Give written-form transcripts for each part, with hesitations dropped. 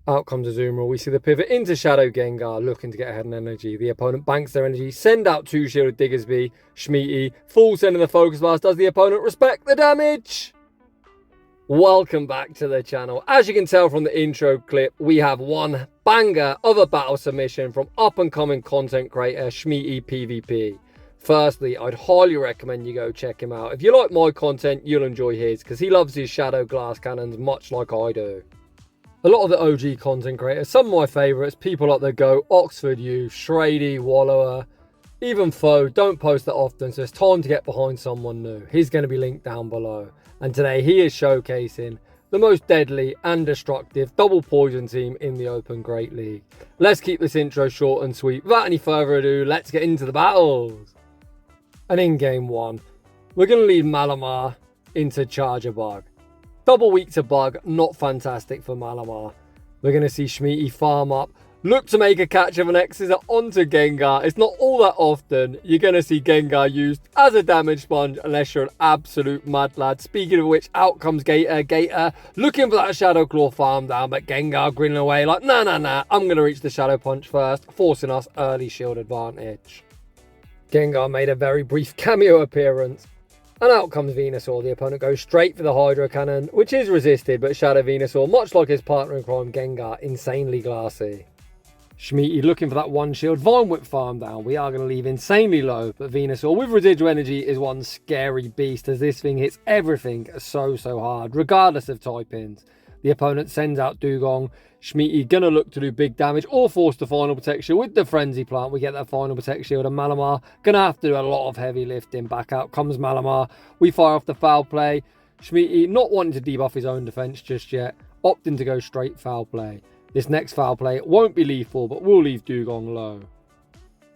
Out comes Azumarill. We see the pivot into Shadow Gengar, looking to get ahead in energy. The opponent banks their energy, send out 2 shielded Diggersby. Shmeaty, full send in the focus blast. Does the opponent respect the damage? Welcome back to the channel. As you can tell from the intro clip, we have one banger of a battle submission from up-and-coming content creator Shmeaty PvP. Firstly, I'd highly recommend you go check him out. If you like my content, you'll enjoy his, because he loves his shadow glass cannons much like I do. A lot of the OG content creators, some of my favourites, people like the Go, Oxford U, Shmeaty, Wallower, even Foe, don't post that often, so it's time to get behind someone new. He's going to be linked down below. And today he is showcasing the most deadly and destructive double poison team in the Open Great League. Let's keep this intro short and sweet. Without any further ado, let's get into the battles. And in game 1, we're going to lead Malamar into Charger Bug. Double weak to Bug, not fantastic for Malamar. We're going to see Shmeaty farm up, look to make a catch of an X-Scissor onto Gengar. It's not all that often you're going to see Gengar used as a damage sponge unless you're an absolute mad lad. Speaking of which, out comes Gator. Gator looking for that Shadow Claw farm down, but Gengar grinning away like, nah, I'm going to reach the Shadow Punch first, forcing us early shield advantage. Gengar made a very brief cameo appearance. And out comes Venusaur. The opponent goes straight for the Hydro Cannon, which is resisted, but Shadow Venusaur, much like his partner in crime Gengar, insanely glassy. Shmeaty looking for that one shield. Vine Whip farm down. We are going to leave insanely low, but Venusaur with residual energy is one scary beast as this thing hits everything so hard, regardless of type-ins. The opponent sends out Dugong. Shmeaty gonna look to do big damage or force the final protect shield with the Frenzy Plant. We get that final protect shield, and Malamar gonna have to do a lot of heavy lifting. Back out comes Malamar. We fire off the foul play. Shmeaty not wanting to debuff his own defense just yet, opting to go straight foul play. This next foul play won't be lethal, but will leave Dugong low.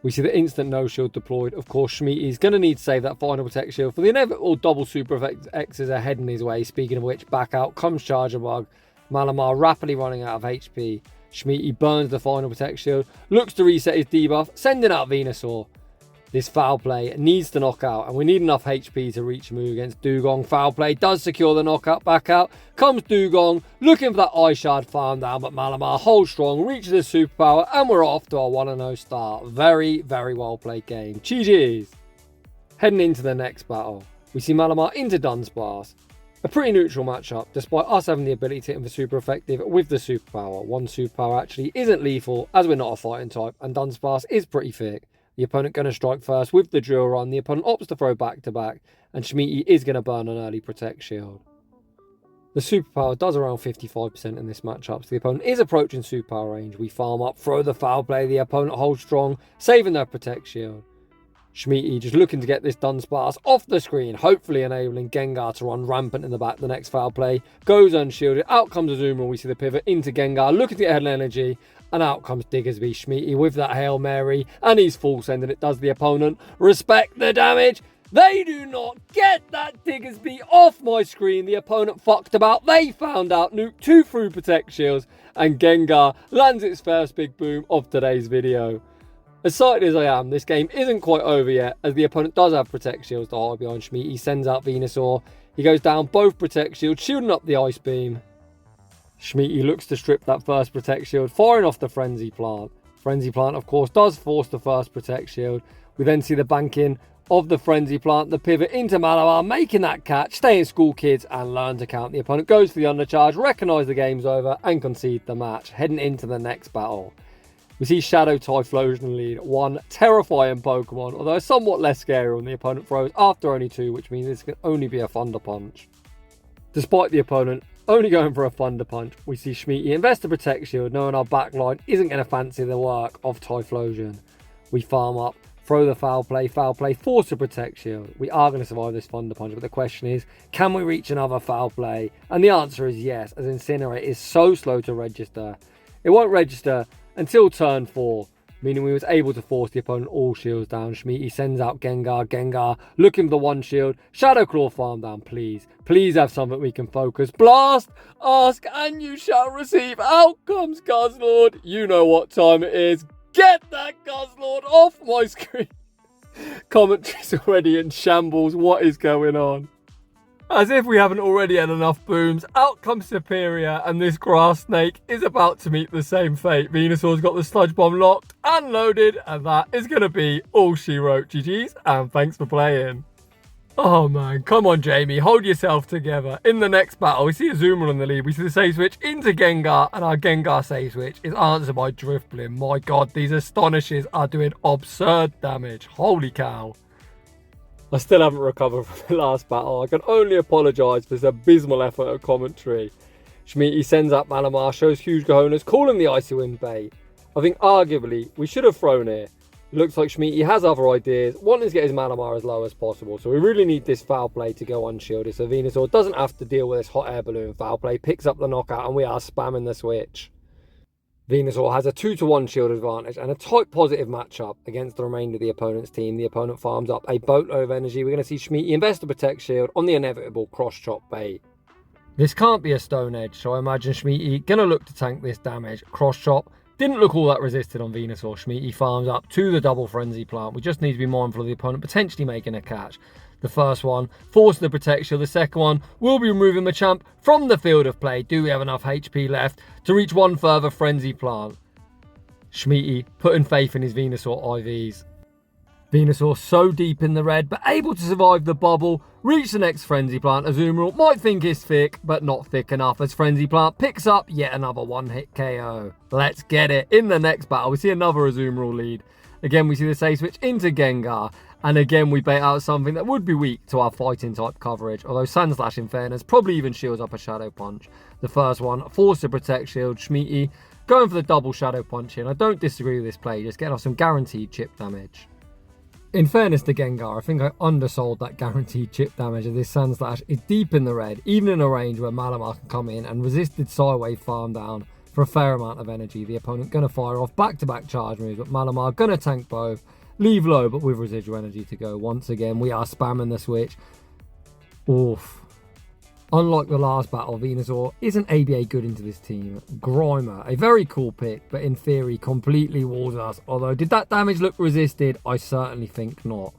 We see the instant no shield deployed. Of course, Shmeaty's going to need to save that final protect shield for the inevitable double super effect X's are heading his way. Speaking of which, back out comes Charger Bug. Malamar rapidly running out of HP. Shmeaty burns the final protect shield, looks to reset his debuff, sending out Venusaur. This foul play needs to knock out, and we need enough HP to reach a move against Dugong. Foul play does secure the knockout. Back out comes Dugong, looking for that Ice Shard farm down, but Malamar holds strong, reaches his superpower, and we're off to our 1-0 start. Very well played game. GG's. Heading into the next battle, we see Malamar into Dunsparce. A pretty neutral matchup, despite us having the ability to hit him for super effective with the superpower. One superpower actually isn't lethal, as we're not a fighting type, and Dunsparce is pretty thick. The opponent going to strike first with the drill run. The opponent opts to throw back to back, and Shmeaty is going to burn an early protect shield. The superpower does around 55% in this matchup, so the opponent is approaching superpower range. We farm up, throw the foul play. The opponent holds strong, saving their protect shield. Shmeaty just looking to get this Dunsparce off the screen, hopefully enabling Gengar to run rampant in the back. The next foul play goes unshielded. Out comes Azumarill. We see the pivot into Gengar, looking to get head energy, and out comes Diggersby. Shmeaty with that Hail Mary, and he's full send, and it does the opponent respect the damage. They do not get that Diggersby off my screen. The opponent fucked about. They found out. Nuke 2 through protect shields, and Gengar lands its first big boom of today's video. Excited as I am, this game isn't quite over yet, as the opponent does have protect shields to hide behind Shmeaty. He sends out Venusaur. He goes down both protect shields, shielding up the Ice Beam. Shmeaty looks to strip that first protect shield, firing off the Frenzy Plant. Frenzy Plant, of course, does force the first protect shield. We then see the banking of the Frenzy Plant, the pivot into Malamar, making that catch, stay in school, kids, and learn to count. The opponent goes for the undercharge, recognise the game's over, and concede the match. Heading into the next battle, we see Shadow Typhlosion lead one terrifying Pokemon, although somewhat less scary when the opponent throws after only 2, which means this can only be a Thunder Punch. Despite the opponent only going for a Thunder Punch, we see Shmeaty invest a Protect Shield, knowing our backline isn't going to fancy the work of Typhlosion. We farm up, throw the foul play, force a Protect Shield. We are going to survive this Thunder Punch, but the question is, can we reach another foul play? And the answer is yes, as Incinerate is so slow to register. It won't register until turn 4, meaning we was able to force the opponent all shields down. Shmeaty sends out Gengar. Gengar looking for the one shield. Shadow Claw farm down, please. Please have something we can focus. Blast, ask, and you shall receive. Out comes Guzzlord. You know what time it is. Get that Guzzlord off my screen. Commentary's already in shambles. What is going on? As if we haven't already had enough booms, out comes Superior, and this grass snake is about to meet the same fate. Venusaur's got the sludge bomb locked and loaded, and that is going to be all she wrote. GG's, and thanks for playing. Oh man, come on Jamie, hold yourself together. In the next battle, we see a Zoomer on the lead. We see the save switch into Gengar, and our Gengar save switch is answered by Drifblim. My god, these Astonishes are doing absurd damage. Holy cow. I still haven't recovered from the last battle. I can only apologise for this abysmal effort at commentary. Shmeaty sends up Malamar, shows huge cojones, calling the Icy Wind bait. I think arguably we should have thrown here. It looks like Shmeaty has other ideas, wanting to get his Malamar as low as possible. So we really need this foul play to go unshielded, so Venusaur doesn't have to deal with this hot air balloon foul play, picks up the knockout, and we are spamming the switch. Venusaur has a 2-to-1 shield advantage and a tight positive matchup against the remainder of the opponent's team. The opponent farms up a boatload of energy. We're going to see Shmeaty invest a Protect Shield on the inevitable cross-chop bait. This can't be a Stone Edge, so I imagine Shmeaty going to look to tank this damage. Cross-chop didn't look all that resisted on Venusaur. Shmeaty farms up to the double Frenzy Plant. We just need to be mindful of the opponent potentially making a catch. The first one, force the Protect Shield. The second one will be removing Machamp from the field of play. Do we have enough HP left to reach one further Frenzy Plant? Shmeaty putting faith in his Venusaur IVs. Venusaur so deep in the red, but able to survive the bubble, reach the next Frenzy Plant. Azumarill might think is thick, but not thick enough, as Frenzy Plant picks up yet another one-hit KO. Let's get it. In the next battle, we see another Azumarill lead. Again, we see the save switch into Gengar. And again, we bait out something that would be weak to our fighting type coverage. Although Sandslash, in fairness, probably even shields up a Shadow Punch. The first one, force to Protect Shield. Shmeaty going for the double Shadow Punch here. And I don't disagree with this play, just getting off some guaranteed chip damage. In fairness to Gengar, I think I undersold that guaranteed chip damage as this Sandslash is deep in the red, even in a range where Malamar can come in, and resisted Psywave farm down for a fair amount of energy. The opponent going to fire off back-to-back charge moves, but Malamar going to tank both. Leave low, but with residual energy to go. Once again, we are spamming the switch. Oof. Unlike the last battle, Venusaur isn't ABA good into this team. Grimer, a very cool pick, but in theory, completely walls us. Although, did that damage look resisted? I certainly think not.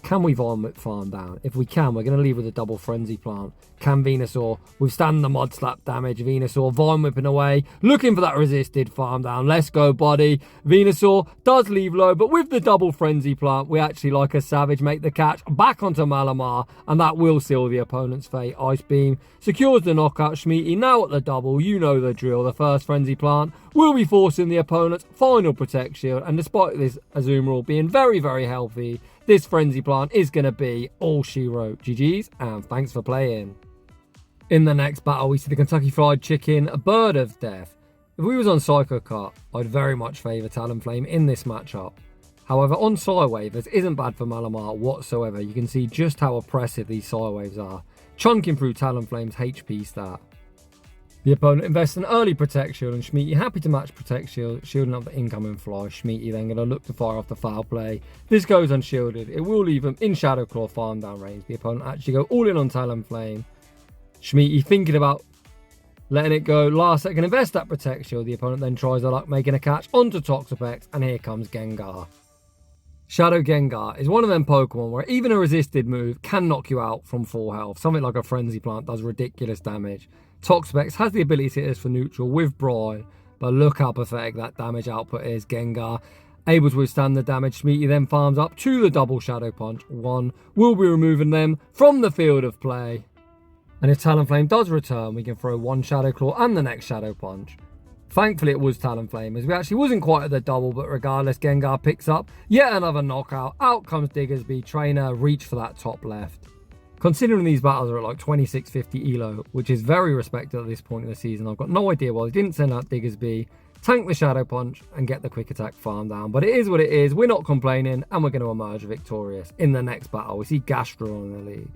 Can we Vomit farm down? If we can, we're going to leave with a double Frenzy Plant. Can Venusaur withstand the Mud Slap damage? Venusaur Vine Whipping away, looking for that resisted farm down. Let's go, buddy. Venusaur does leave low, but with the double Frenzy Plant, we actually, like a savage, make the catch back onto Malamar, and that will seal the opponent's fate. Ice Beam secures the knockout. Shmeaty now at the double. You know the drill. The first Frenzy Plant will be forcing the opponent's final Protect Shield, and despite this Azumarill being very, very healthy, this Frenzy Plant is going to be all she wrote. GG's, and thanks for playing. In the next battle, we see the Kentucky Fried Chicken, a Bird of Death. If we was on Psycho Cut, I'd very much favour Talonflame in this matchup. However, on Psywave, this isn't bad for Malamar whatsoever. You can see just how oppressive these Psywaves are, chunking through Talonflame's HP stat. The opponent invests an early Protect Shield, and Shmeaty happy to match Protect Shield, shielding up the incoming fly. Shmeaty then going to look to fire off the foul play. This goes unshielded. It will leave him in Shadow Claw farm down range. The opponent actually go all in on Talonflame. Shmeaty thinking about letting it go. Last second, invest that Protect Shield. The opponent then tries their luck, making a catch onto Toxapex, and here comes Gengar. Shadow Gengar is one of them Pokemon where even a resisted move can knock you out from full health. Something like a Frenzy Plant does ridiculous damage. Toxapex has the ability to hit this for neutral with Brine, but look how pathetic that damage output is. Gengar able to withstand the damage. Shmeaty then farms up to the double Shadow Punch. One will be removing them from the field of play. And if Talonflame does return, we can throw one Shadow Claw and the next Shadow Punch. Thankfully, it was Talonflame, as we actually wasn't quite at the double, but regardless, Gengar picks up yet another knockout. Out comes Diggersby. Trainer, reach for that top left. Considering these battles are at like 2650 elo, which is very respected at this point in the season, I've got no idea why they didn't send out Diggersby, tank the Shadow Punch, and get the Quick Attack farm down. But it is what it is. We're not complaining, and we're going to emerge victorious. In the next battle, we see Gastrodon in the lead.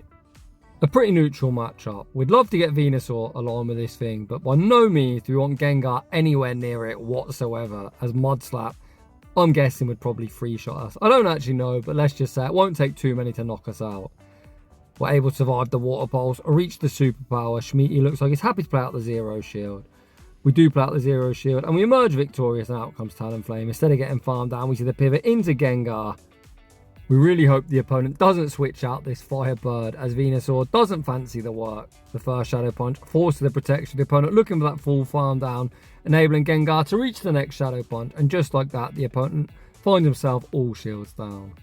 A pretty neutral matchup. We'd love to get Venusaur along with this thing, but by no means do we want Gengar anywhere near it whatsoever, as Mud Slap, I'm guessing, would probably free-shot us. I don't actually know, but let's just say it won't take too many to knock us out. We're able to survive the Water Pulse, reach the Superpower. Shmeaty looks like he's happy to play out the Zero Shield. We do play out the Zero Shield, and we emerge victorious, and out comes Talonflame. Instead of getting farmed down, we see the pivot into Gengar. We really hope the opponent doesn't switch out this Firebird, as Venusaur doesn't fancy the work. The first Shadow Punch forces the protection of the opponent, looking for that full farm down, enabling Gengar to reach the next Shadow Punch, and just like that, the opponent finds himself all shields down.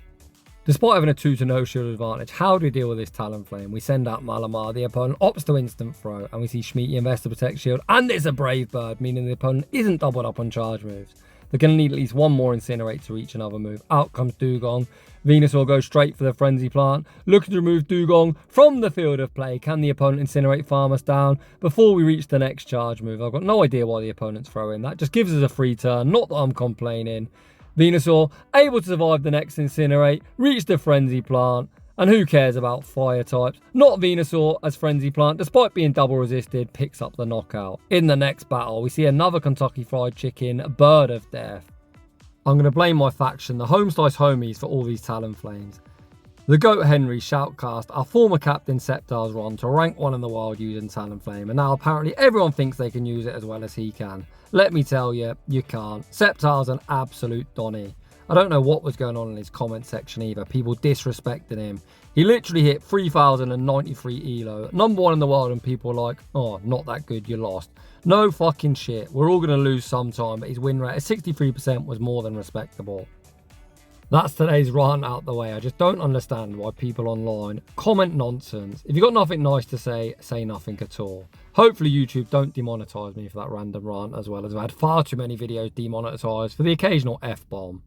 Despite having a 2-0 shield advantage, how do we deal with this Talonflame? We send out Malamar, the opponent opts to instant throw, and we see Shmeaty invest the Protect Shield, and it's a Brave Bird, meaning the opponent isn't doubled up on charge moves. They're going to need at least one more Incinerate to reach another move. Out comes Dugong. Venusaur goes straight for the Frenzy Plant, looking to remove Dugong from the field of play. Can the opponent Incinerate farm us down before we reach the next charge move? I've got no idea why the opponent's throwing that. Just gives us a free turn, not that I'm complaining. Venusaur able to survive the next Incinerate, reach the Frenzy Plant, and who cares about fire types? Not Venusaur, as Frenzy Plant, despite being double resisted, picks up the knockout. In the next battle, we see another Kentucky Fried Chicken, Bird of Death. I'm going to blame my faction, the Homeslice Homies, for all these Talonflames. The GOAT Henry shoutcast our former captain Sceptile's run to rank 1 in the wild using Talonflame, and now apparently everyone thinks they can use it as well as he can. Let me tell you, you can't. Sceptile's an absolute Donny. I don't know what was going on in his comment section either. People disrespecting him. He literally hit 3,093 elo. Number 1 in the world, and people are like, oh, not that good, you lost. No fucking shit. We're all going to lose sometime, but his win rate at 63% was more than respectable. That's today's rant out the way. I just don't understand why people online comment nonsense. If you've got nothing nice to say, say nothing at all. Hopefully YouTube don't demonetize me for that random rant, as well as I've had far too many videos demonetized for the occasional F-bomb.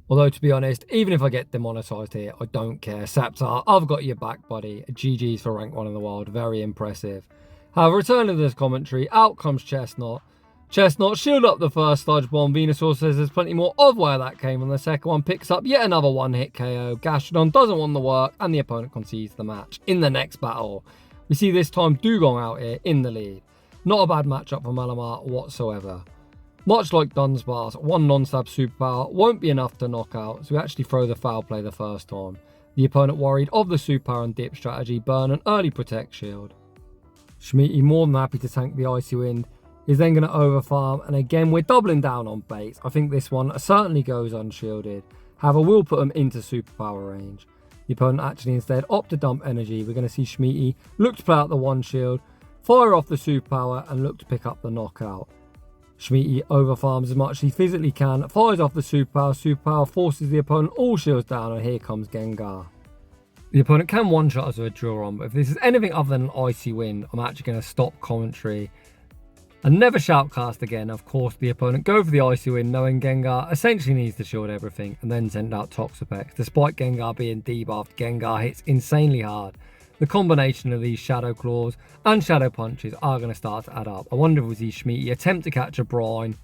Although, to be honest, even if I get demonetized here, I don't care. Saptar, I've got your back, buddy. GG's for rank 1 in the world. Very impressive. However, returning to this commentary, out comes Chestnut. Chestnut shield up the first Sludge Bomb. Venusaur says there's plenty more of where that came from. The second one picks up yet another one-hit KO. Gastrodon doesn't want the work, and the opponent concedes the match. In the next battle, we see this time Dugong out here in the lead. Not a bad matchup for Malamar whatsoever. Much like Dunsparce, one non-stab superpower won't be enough to knock out, so we actually throw the foul play the first time. The opponent worried of the superpower and dip strategy, burn an early Protect Shield. Shmeaty, more than happy to tank the Icy Wind, is then going to overfarm, and again we're doubling down on baits. I think this one certainly goes unshielded. However, we'll put them into superpower range. The opponent actually instead opt to dump energy. We're going to see Shmeaty look to play out the one shield, fire off the superpower, and look to pick up the knockout. Shmeaty overfarms as much as he physically can, fires off the superpower forces the opponent all shields down, and here comes Gengar. The opponent can one-shot us with a drill run, but if this is anything other than an Icy Wind, I'm actually going to stop commentary and never shoutcast again. Of course, the opponent go for the Icy Wind, knowing Gengar essentially needs to shield everything, and then send out Toxapex. Despite Gengar being debuffed, Gengar hits insanely hard. The combination of these Shadow Claws and Shadow Punches are going to start to add up. I wonder if we see Shmeaty attempt to catch a Brine.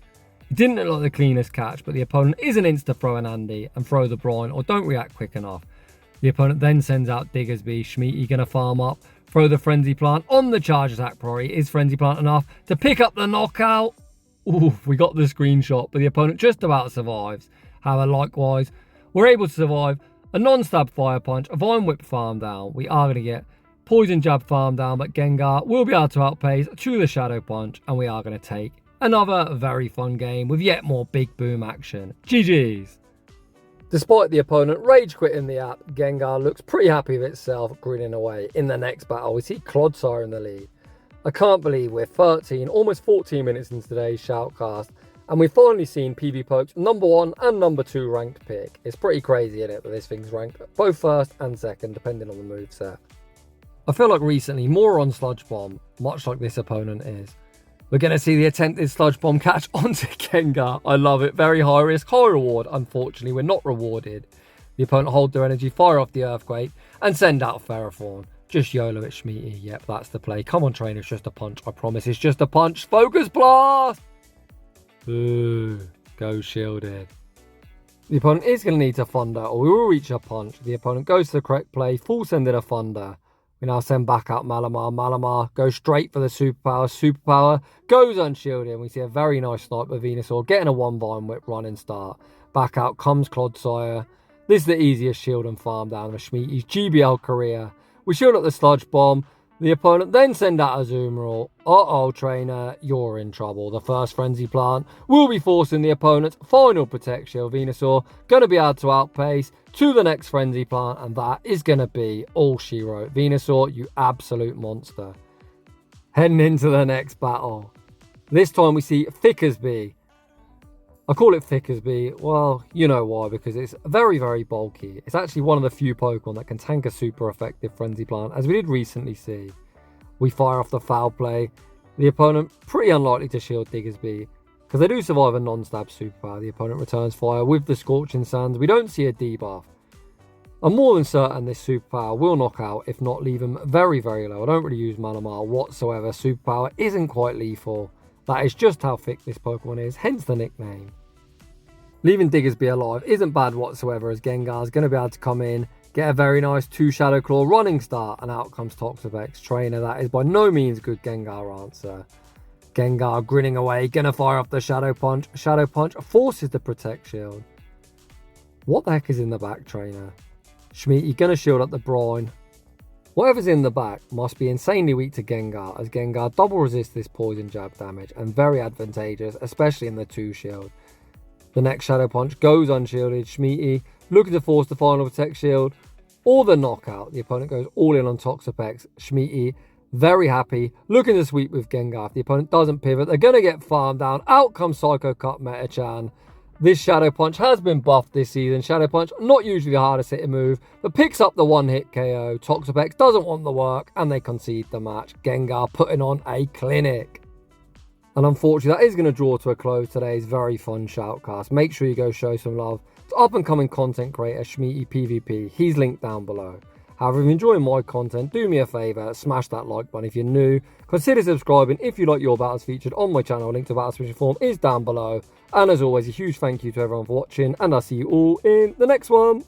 It didn't look like the cleanest catch, but the opponent isn't insta-throw an Andy and throw the Brine, or don't react quick enough. The opponent then sends out Diggersby. Shmeaty going to farm up, throw the Frenzy Plant on the charge attack priority. Is Frenzy Plant enough to pick up the knockout? Ooh, we got the screenshot, but the opponent just about survives. However, likewise, we're able to survive a non-stab Fire Punch, a Vine Whip farm down. We are going to get Poison Jab farm down, but Gengar will be able to outpace to the Shadow Punch, and we are going to take another very fun game with yet more big boom action. GG's. Despite the opponent rage quitting the app, Gengar looks pretty happy with itself, grinning away. In the next battle, we see Clodsire in the lead. I can't believe we're 13, almost 14 minutes into today's shoutcast, and we've finally seen PvPoke's number 1 and number 2 ranked pick. It's pretty crazy, isn't it, that this thing's ranked both first and second, depending on the moveset. I feel like recently, more on Sludge Bomb, much like this opponent is. We're going to see the attempted Sludge Bomb catch onto Gengar. I love it. Very high risk, high reward. Unfortunately, we're not rewarded. The opponent hold their energy, fire off the Earthquake, and send out Ferrothorn. Just YOLO it, Shmeaty. Yep, that's the play. Come on, trainer. It's just a punch. I promise it's just a punch. Focus Blast! Ooh, go shielded. The opponent is going to need to Thunder, or we will reach a punch. The opponent goes to the correct play, full sended a Thunder. We now send back out Malamar. Malamar goes straight for the superpower. Superpower goes unshielded. And we see a very nice snipe with Venusaur getting a one Vine Whip run and start. Back out comes Clodsire. This is the easiest shield and farm down of Shmeaty's GBL career. We shield up the Sludge Bomb. The opponent then send out a Zoomerall. Uh-oh, trainer, you're in trouble. The first Frenzy Plant will be forcing the opponent's final Protect Shield. Venusaur going to be able to outpace to the next Frenzy Plant, and that is going to be all she wrote. Venusaur, you absolute monster. Heading into the next battle. This time we see Thickersby. I call it Thickersby, well, you know why, because it's very, very bulky. It's actually one of the few Pokemon that can tank a super effective Frenzy Plant, as we did recently see. We fire off the Foul Play. The opponent pretty unlikely to shield Diggersby, because they do survive a non-stab superpower. The opponent returns fire with the Scorching Sands. We don't see a debuff. I'm more than certain this superpower will knock out, if not leave him very, very low. I don't really use Mana Mile whatsoever. Superpower isn't quite lethal. That is just how thick this Pokemon is, hence the nickname. Leaving Diggersby alive isn't bad whatsoever, as Gengar is going to be able to come in, get a very nice 2 Shadow Claw running start, and out comes Toxapex. Trainer, that is by no means a good Gengar answer. Gengar grinning away, going to fire off the Shadow Punch. Shadow Punch forces the Protect Shield. What the heck is in the back, Trainer? Shmeaty going to shield up the Brine. Whatever's in the back must be insanely weak to Gengar, as Gengar double resists this Poison Jab damage, and very advantageous, especially in the 2 shield. The next Shadow Punch goes unshielded. Shmeaty looking to force the final Protect Shield or the knockout. The opponent goes all in on Toxapex. Shmeaty very happy, looking to sweep with Gengar. If the opponent doesn't pivot, they're going to get farmed down. Out comes Psycho Cut Metachan. This Shadow Punch has been buffed this season. Shadow Punch, not usually the hardest hitting move, but picks up the one-hit KO. Toxapex doesn't want the work, and they concede the match. Gengar putting on a clinic. And unfortunately, that is going to draw to a close today's very fun shoutcast. Make sure you go show some love to up-and-coming content creator Shmeaty PvP. He's linked down below. However, if you're enjoying my content, do me a favour, smash that like button if you're new. Consider subscribing if you like your battles featured on my channel. Link to battle submission form is down below. And as always, a huge thank you to everyone for watching, and I'll see you all in the next one.